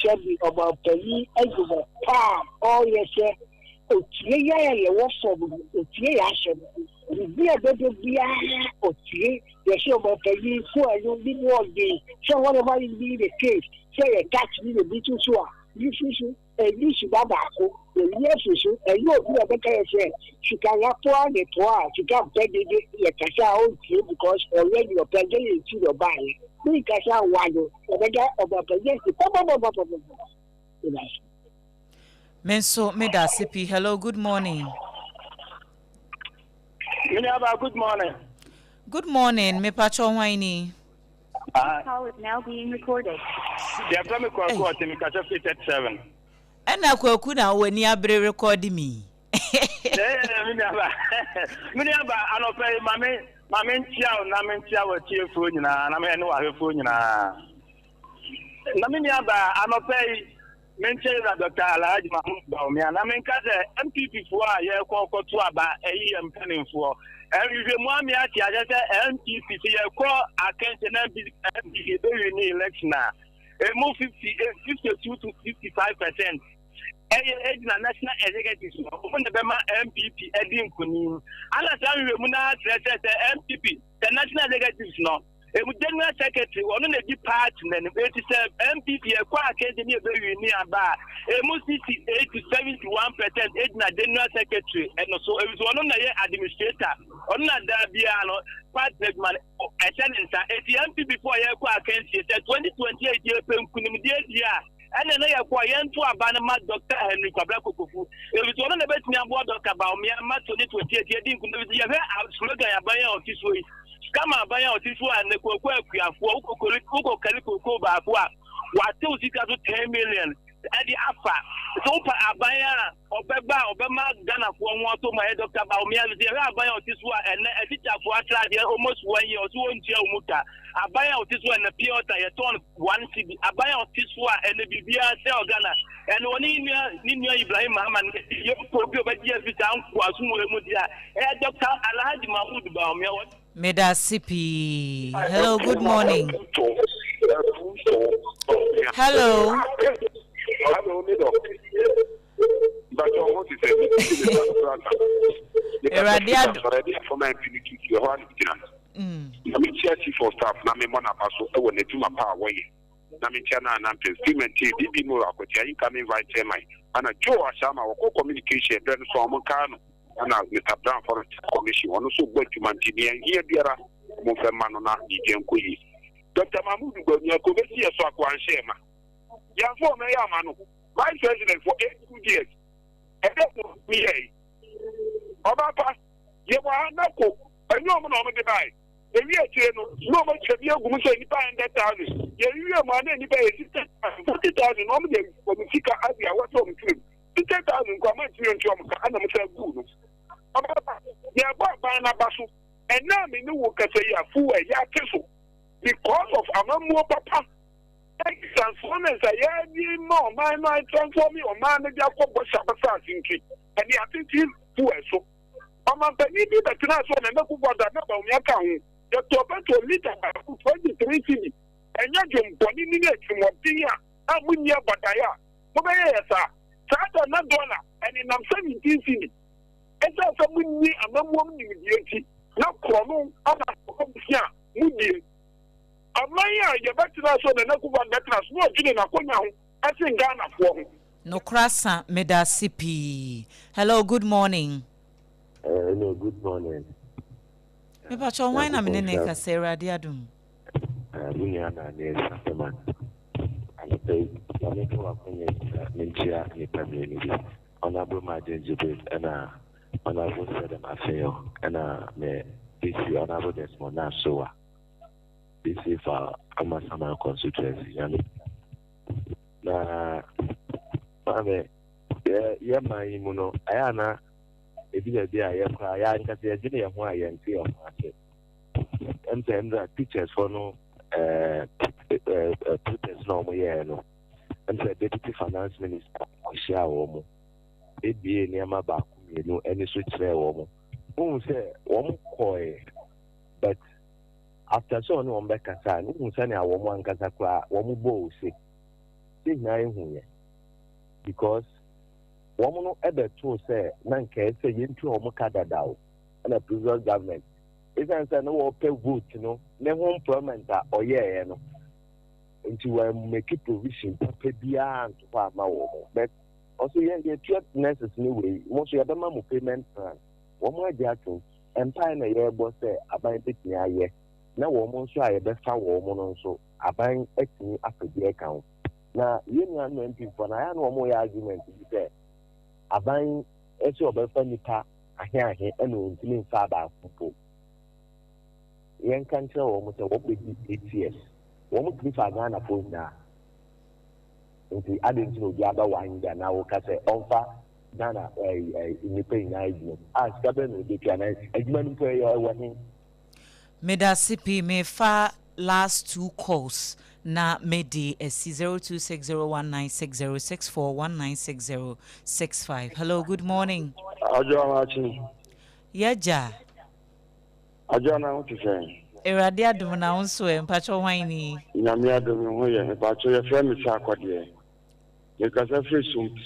Chubby about Penny, Edward, oh yes, sir. Otie was Otie Asham. We are better be Otie, the show about Penny, so I don't be more day. So whatever it be the case, say a catch me a bit too sure. You should a dish babaco, the yes, and you'll be a better friend. She can have the tour, she can't pay the Casa own because already you're paying to your buy. We can say one about the Menso Medasipi. Hello, good morning. Good morning. Good morning, me patro Waini. Call is now being recorded. Yeah, I'm going to catch up 7. And I could now when you are recording me. Minyaba, I don't pay my main chow, with your food, and I'm in our food. Minyaba, I don't pay mention that Dr. Alhaji Mahmoud and I mean, MPP for a year called Tuaba, a year and penning for. And if you want me at MPP, call against an MPP during election now. It moved 52 to 55%. National executives, open the Bema MPP, Edin Kunin. Alasan Remuna, MPP, the national executives now. A general secretary, one of the department, MPP, a quite academy very nearby. A most 68 to 71%, Edna general secretary, and also it was one of the administrator, on that Biano, part man, a sentence, the MPP before I against it, 2028 year, and then I acquired to Abanama Dr. Henry Kabako. It was one of the best near Dr. Baumia, Matoni 28 years, you have a slogan about this way. Come on, buy out this one, and the Coco Calico Babua. What 10 million? Eddie Apa, Sompa Abaya, Obeba, Obama, Ghana for one to my doctor Baumia, the Abaya of this one, and a teacher for almost 1 year or 2 in Muta. Abaya of this one, a Piota, a ton 1 city, Abaya of this one, and the Bibia, Ghana, and one in Ibrahim Haman, you could be over here with Uncle Mudia, and Dr. Alhaji Mahmoud Baumia. Medasipi. Hello, good morning. Hello. Hello, chief for staff, incoming vice chairman, and a Joe Ashama or communication, then from Mokano, and Mr. Brown for commission, also going to Mantini and here, Biara, Mofamanona, Nijian Dr. Mahmoud Gonia, Swakwan Shema. Young for Mayamano, vice president for 8 good years. And that's me. Obapa, Yawanako, a normal the buy. The real channel, no much of your woman say 500,000. You are money, you pay 40,000 normally for the Sika Asia, what's on the 50,000 comments on Chomka, and I'm saying good. Obapa, Yawa Basu, and now me no work as a fool, a yakisu. Because of Amamu Papa. Transformers are more my transforming or manager for Boshabasa thinking, and the attitude to us. So, Penny that transform and look what that number on your account. The Tobato liter 23 city, and you're Bonnie from Watia, and Winia Bataya. Mobayasa, Tata Nadona, and in 17 city. And that's a winning and no woman in duty, not Chrono, Abba, Mudi. Amaya, you better not so the Nakuba Netras, no Junior Nakonya, I think Ghana for no crassa Medasipi. Hello, good morning. Hello, good morning. Maybe I'll wine a minute, Sarah Diadum. Uniana, yes, man. And I say, I make a Minchia, the community, honorable Martin Jibit, and honorable Sadam Affair, and may this honorable Desmond Nasoa. This is for Amasama constituency. Na, Mame, yeah, my immuno, Ayana, if you are there, I am because you're why I am here. And then the teachers for no protest normal year, no. And the deputy finance minister, Oshawomo, it be near my back, you know, any switch there, woman. Who say, woman, coy, but. After so no back aside, who send our woman Casacra, woman bow say, because woman ever told say, Nanka say into Omaka Dadao and a previous government. Isn't an open wood, you know, never home permanent or yeah, no. Into make it provision to pay beyond to farm my woman. But also, yeah, the trade nurses anyway, most of the mamma payment plan. One more jacket, and time a year was there about it near a year. Na woman so I be fa woman so aban etini afedi account na yenu anu MP for na ya no mo ya argument bi say aban esi obefa nipa ahe ena ontimi fa ba fupo yen kan tell woman say wo be 8 years woman timi fa Ghana po na nti adenti no bi aba wanja na wo ka say onfa Ghana nipa ina ejuma skabe no de kana ejuma no po ya wani Medasipi me fa last 2 calls na medi SC 0260196064196065. Hello, good morning. Adwoa Asare. Yaja. Adwoa na what you say? Erade adum na unso e mpacho hwan ni. Nyame adum ho ye mpacho ye frɛ me sa akode. Ye ka sa free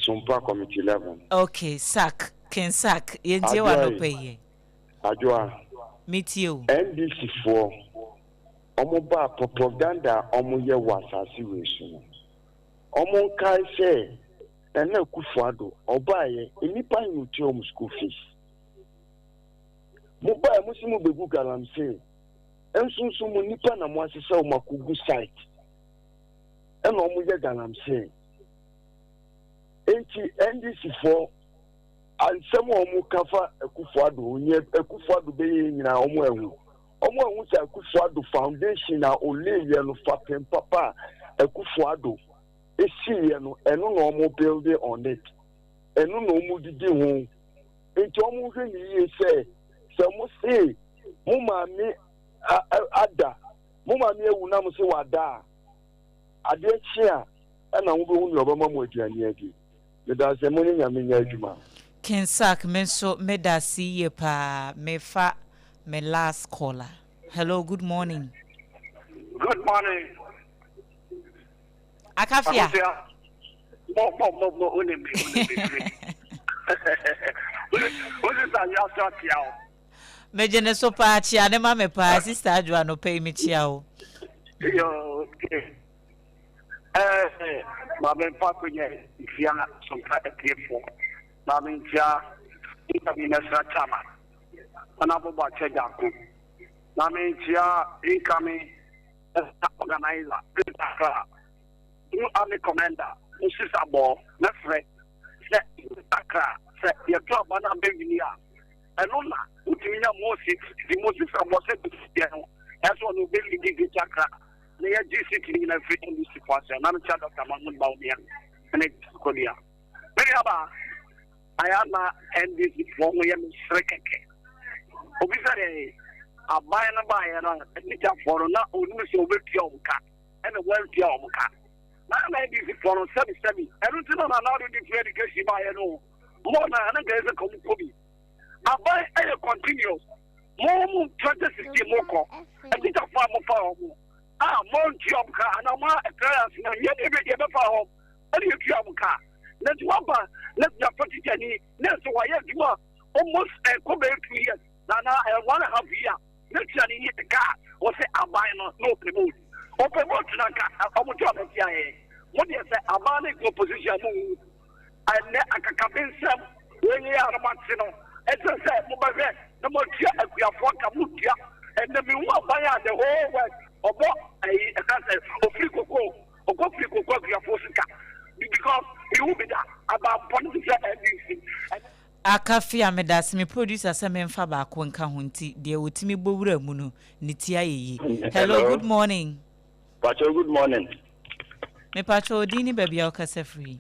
Sompa committee level. Okay, sak, ken sak. Ye ntie wa no peye. Adwoa. Meet you. NDC for Omoba propaganda Omoye wasasi wesu. Omo kai say ene kufuado obaye enipa nti om school fees. Mo ba musimu begu galam say ensunsun mo nipa na mo asesa o makugu site. Ena omoye galam say enti NDC for and some omu kafa ekufuado onye ekufuado be nyina omu ehu say ekufuado foundation na ole ye no fa pem papa ekufuado esi ye no eno no mo build on it eno no mo didi ho enti omo hwe ni ye se mo se mo ma mi ada mo ma mi ewu na mo se wada ade chia na wo be hu ni obama mo aduane agi me da se mo ni nya me nya adwuma Kensak menso medasi ye pa mefa me last caller. Hello, good morning. Good morning. Akafia. Mo only me. What is that you talk here? Mejene so pa chia ne ma me pa sister Adwoa no pay me chia o. Yo, okay. Mama pa ko nye ifia Sompa for. Mama chia incoming chama. Anabo ba cheja ko. Mama chia incoming organizer. You are the commander. This is a ball. Let's say, your club and I'm begging you. And on that, the most as one who build the chakra. They are just sitting in a free situation. I'm a child of Mahmoud Baumian and it's Korea. I am and this is one way I'm striking. Obviously, a buy and a buyer, a little for not only so with your car and a wealthy car. Now, maybe if for 77, I don't know how to declare the case by a no. More than there's a common. I buy a continuous. More 2060 more. I think a farm of farm. More job car, and I'm a class, and yet every day of farm. And you job car. Let's wampa, let's not put it any. That's why you are almost a couple 2 years. Now, I 1.5 years. Let's say the car, or say I'm buying no promote. Open what to the job at CIA. What is the Amanic opposition move? And I can come in some when you are a Maxino. As I said, Mobile, the Motia, we are for Kamutia, and the Miwa buy the whole way of what I free cocoa or coffee cocoa, we are forcing because you will be that about politics and Akafia medas me producer Samen Faba Kwenka Hunti, dear Utimi Bura Munu, Nitia. Hello, good morning. Pacho, good morning. Me Pacho Dini baby Alcasa free.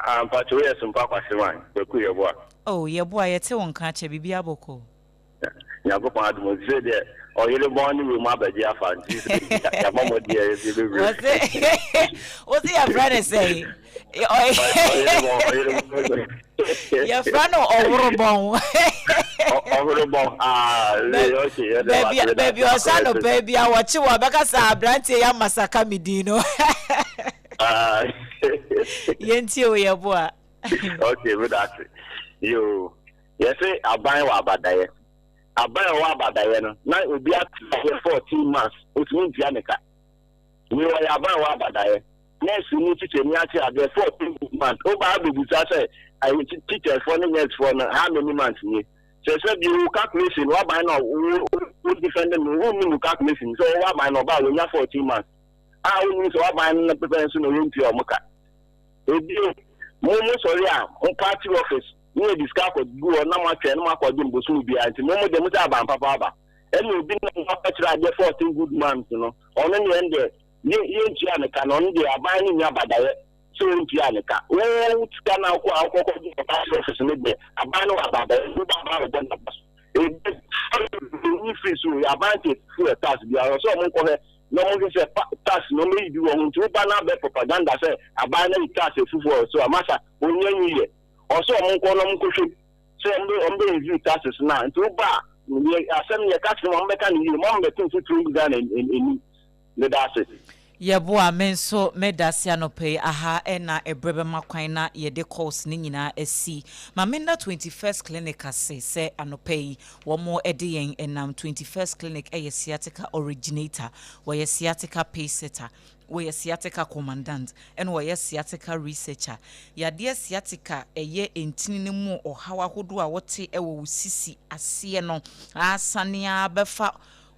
I'm Pacho, yes, and Papa Siwan, the queer boy. Oh, your boy, it's a one catch a baby aboko. Yagopa was there, or you're born with my baby. What's the brother say? Your friend Obrempong. Baby, your son or baby, I watch you because I branch a Masaka Medino. Yentio, your boy. Okay, with that, you, yes, I'll buy what about that. I'll buy what about that. Now it will be up to 14 months, which means Yanica. We will buy what about that. Next, we need to take me out here 14 months. Over I will teach us for how many months. So, you calculation, what by now, who defend them, who calculation. So, what by now, about 14 months. I will need to buy the preparation of room to your mocha. Momo sorry, on party office, no discuss with go on number 10, mark or Jimbo Subia, and Momo de Mutaba, Papa. And you've been there 14 good months, you know. On any end there, you can only be buying your bada. So in Pianica, well, can now go out of the office and a ban about the if you advantage through a task, they are also no one say tax no me do on to banana propaganda say abana tax fufu so amasa onye ye also on ko no mko say on review taxes na to ba asem ye tax no mbeka ni mo mbeka futu Ghana in the dace Yeboa menso medasi anope aha ena ebrebe makwan na yede course ni nyina esi mamenda 21st clinic se anope wo mo ede yen enam 21st clinic sciatica originator wo sciatica pacesetter wo sciatica commandant and wo sciatica researcher yade sciatica entini ne mu ohawa hodo a wote ewo sisi ase no asane abefa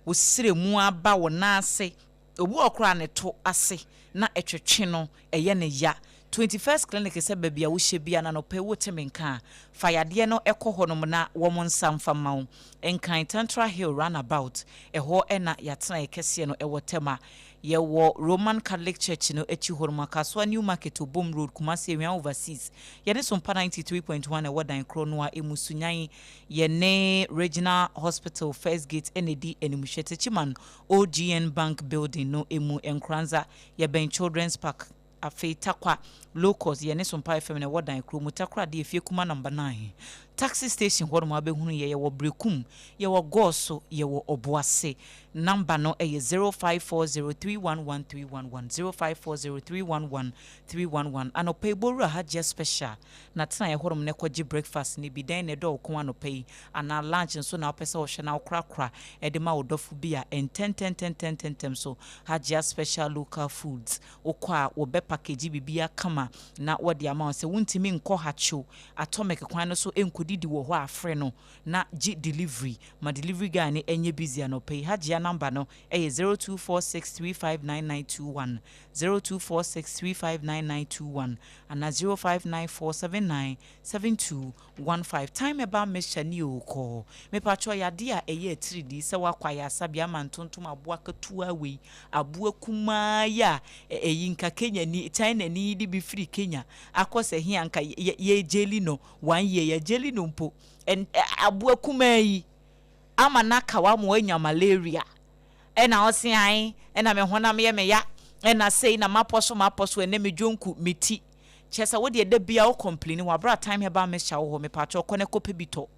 wo sire mu aba wo na ase obu okra ne to ase na etwetwe no eye ne ya 21st clinic se babia wo hye bia na no pe wotemenka fayade no ekohonom na wo monsam famawo enkan Tantra Hill runabout eho ena yatena ekese no ewotema Yewo Roman Catholic Church no echi horoma kaswa New Market Obom Road Kumasi area overseas. Yene Sompa 93.1 e wadan krono a emusunyan yene Regional Hospital First Gate NAD Enimushete Chiman OGN Bank Building no emu enkranza ye ben Children's Park afei takwa locals yene Sompa FM ne wadan kro mutakra de efie kuma number 9 taxi station horoma abehunu ye wo brekum ye wo goso ye wo oboase number no eye 0540311311 0540311311 anope boru haja special na tena ye horom ne kwaji breakfast ni bi den ne do ko anope ana lunch nso na opese wo hwe na okrakra e de ma wodofu bia en 10 so haja special local foods okwa wo be package bibia kama na wode ama se wuntimi nko hacho atomic kwan no so enkodi wo ho afre no na g delivery ma delivery guy ne enye busy anope haja number no 0246359921 0246359921 and 0594797215 time about meshani oko me pacho ya dia eye 3D se wakwaya sabia mantontom aboa ketua we aboa kuma ya eyinka Kenya ni China ni di bi free Kenya akose hi anka ye jeli no 1 year ye jeli no mpo en aboa kuma yi ama naka wa mo anya malaria ena osi an ena me honam ye me ya ena sei na maposo ene me dwonku meti chesa wo de bia wo complain wa bra time heba me sha wo me pacho kone kope bito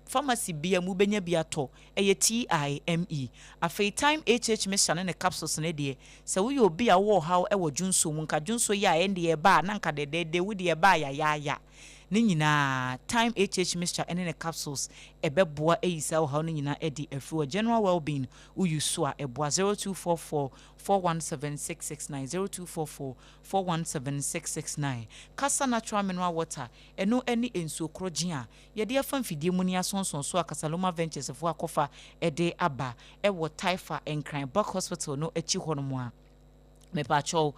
pharmacy bia mu benya bia to eye TIME afei time HH me sha ne capsules ne de se wo yo bia wo haw e wo dwunso mu nka dwunso ya ende ye ba na nka de wo de ba ya ni nyina time HH mixture ene ne capsules ebeboa eyisa wo haw ni nyina edi afro general well-being uyuso a eboa 0244417669 0244417669 kasa natural mineral water eno eni ensuo krogin a ye de afa mfidie mu ni asonson so akasaloma ventures fo akofa ede aba ewo taifa enkran back hospital no echi honomo a me pacho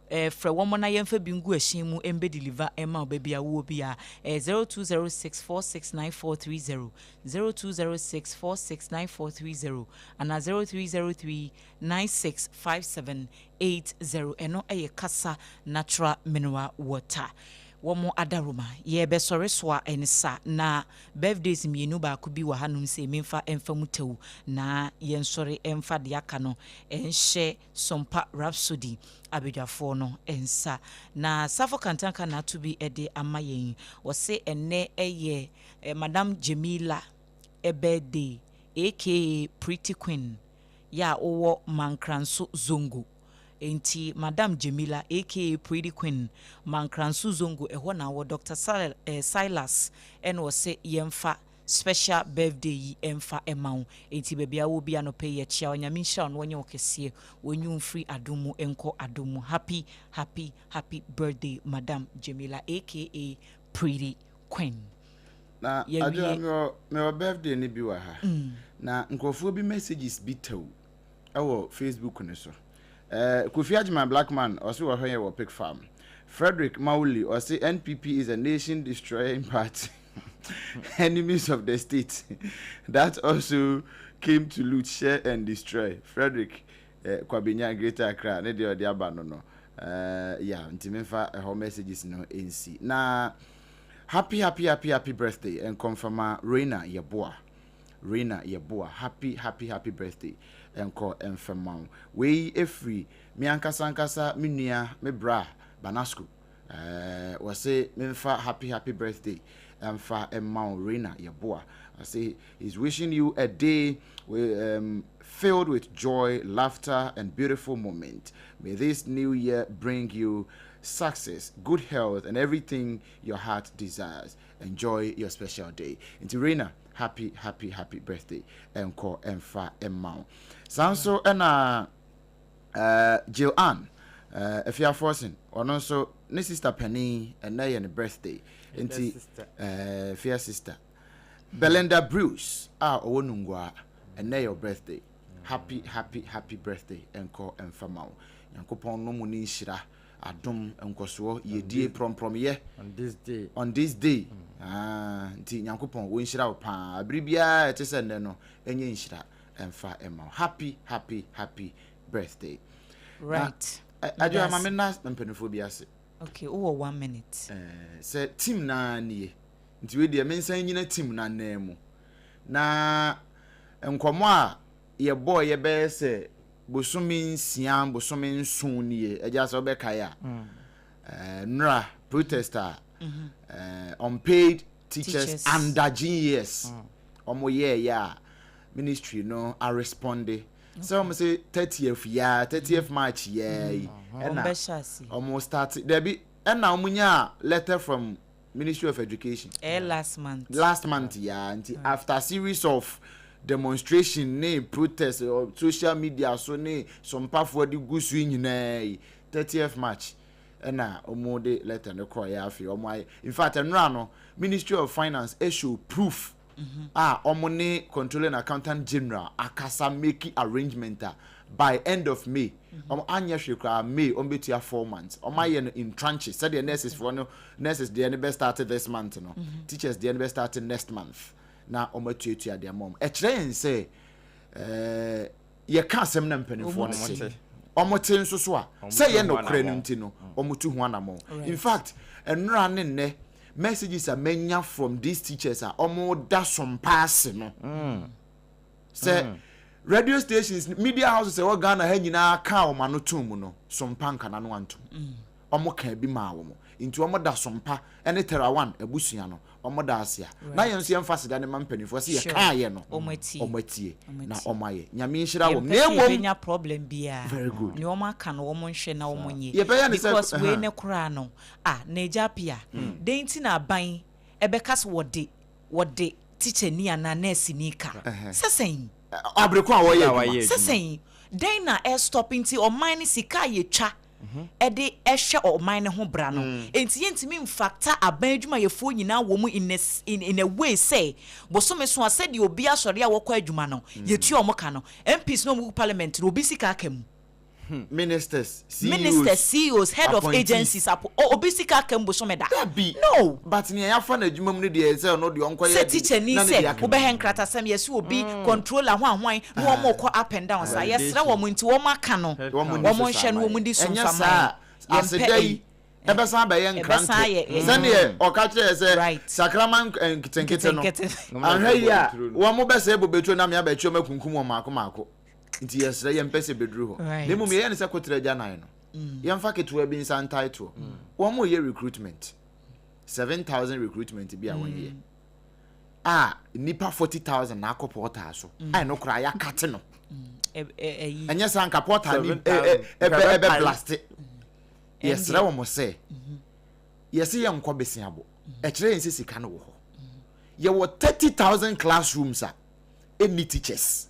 frɛ wɔn na yɛmfa bi ngu ahyin mu embe deliver ema obabi awo bia 0206469430 0206469430 ana 0303965780 eno eye kasa natural mineral water womo adaroma ye be sore so a ensa na birthdays mienu ba ku bi wa hanum se memfa emfa mutewu na yen sore emfa de aka no enhye Sompa Rhapsody abedwafo no ensa na safo kantanka na to bi ede amayen wo se enne eye Madam Jamila birthday aka Pretty Queen ya owo Mankranso Zongo enti Madam Jamila aka Pretty Queen Mankranso Zongo eho na wo Dr. Silas en wo se yemfa special birthday yi emfa emaw enti bebia wo bia no pay ye chia onyame hia no onye okese wonyu free adomu enko adomu happy birthday Madam Jamila aka Pretty Queen na adwa me birthday ni bi wa ha na nkofo bi messages bi taw ewo Facebook ne so Kofi Ajima Blackman also wa hwe wo Pig Farm Frederick Mauli or say NPP is a nation destroying party enemies of the state that also came to loot, share and destroy. Frederick Kwabenya Greater Accra ne de aba no yeah ntimefa her messages no nc na happy birthday and confirm Reina Yeboa happy birthday and call enfamau we efri me ankasa me nua me bra Banasco was say memfa happy birthday and for Mount Reina Yeboa. I say he's wishing you a day filled with joy, laughter, and beautiful moment. May this new year bring you success, good health, and everything your heart desires. Enjoy your special day. Into Reina, happy birthday. And call Emfa Mount. Sanso and Jill Ann. If you are forcing, or also, ne sister Penny and nay and birthday. Inti fair sister Belinda Bruce owonungwa and nay your birthday. Happy birthday enko enfamao. Yankopon no muni shira adom enkoso ye die prom ye on this day nti yankopon won shira pa abribia etese nne no enye nshira emfa emma. Happy birthday. Right. Adwoa ma me na mpanifo bi ase. Okay, over 1 minute. Say team na nie. Nti we de me nsan nyina team na mu. Na enkomo a ye boy ye be say bosumi nsian bosumi nson nie. Eja so be kai a. Nra protester unpaid teachers under GES. Omo yeah ministry no are responding. So I'm say 30th March and almost started there be and now munya letter from Ministry of Education last month and after series of demonstration protest or social media so Sompa for the gusu nyina 30th March and na omode letter no cry afi in fact no Ministry of Finance issue proof omone controlling accountant general akasa make arrangement by end of May anya hwekra May betia 4 months omaye in tranches said the nurses for no nurses the best started this month no teachers the best started next month na omatuatua their mom e kire say ye ka asem na mpanifo no say omote nso so a say ye no kra nti no omotu ho anamo in fact enra ne nne messages are many from these teachers are almost that some passing no say radio stations media houses say what Ghana ha nyina ka o ma no tum no some panka na no antum omo ka bi ma wo into omo da sompa ene terawan abusua no omo da asia na yen so emphasize da ne mampanifo say ye ka ye no omatie na omaye nyame nhira wo na problem bia very good ni omo aka no omo nhwe na omo nye because we ne kura no na ejapia denti na ban ebeka so wode teacher ni ana nurse ni ka sesen abreko a wo ye sesen den na stopping ti o man sika ye twa ede ehwe o man ne ho bra no enti yentimi mfactor aban adwuma yefo nyina wo mu in a way say bosome so asedi obi asori a wokọ adwuma no yetu o mo ka no MPs no mu parliament no obi sika akam ministers CEOs head of agencies obi sika akam bosome da no but ne ya fa na adwuma mu ne de say no de onko ye teacher ni say wo be henkrata sam yesu obi controller hwan no wo mo ko up and down say yesra wo mu nti wo maka no wo mo hye no wo mu di sumfama asedai ebesa ba ye nkrante sane o ka kire say sakraman nkitenkete no ahwe ya wo mo be say bobetuo na me abachuo makunkum wo maako nti yesra ye mpese bedru ho nemu me ye ne se kotra gya nan no ye mfa ketua bi nsan title wo mo ye recruitment 7,000 recruitment bi a won ye nipa 40,000 na akopota so ai no kra ya kate no enya sanka porta ni ebe blast yesra wo mo se yesi ye nkọ besiabo e kire yen sika no wo ho ye wo 30,000 classrooms any teachers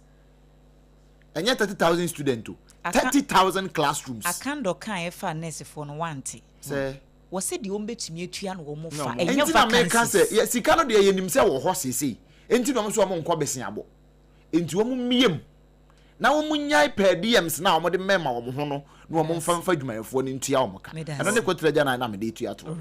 enya 30,000 students 30,000 classrooms akando kan e fa nurse for no wanti say wo se di ombetumi atua no wo mo fa enya vacancies ye sika no de ye nim se wo ho sese enti no mo so mo nkọ besiabo enti wo mu miem na wo munyai per DMs na wo de mema wo ho no no mo mfa dwumayefo ni ntua wo ka eno ne kotraja na me de tua to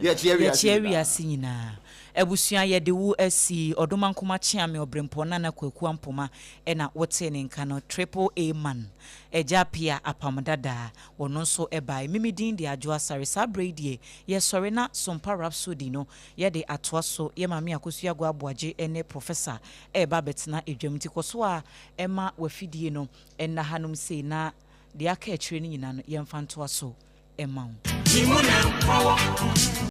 ye chiawi asinyina abusua ye de wo asi odomankoma chiame obrempong na kwaku ampoma na wote ne nka no AAA man ejapia Apam Dadaa wono nso ebai mimidin de Adwoa Asare sabredie ye sore na Sompa Rhapsody no ye de atoa so ye mame akosua gwa aboaje ene professor eba betena edwamti koso a ema wafidie no enna hanum sei na de aka akire ni nyina no ye mfa ntoa so ema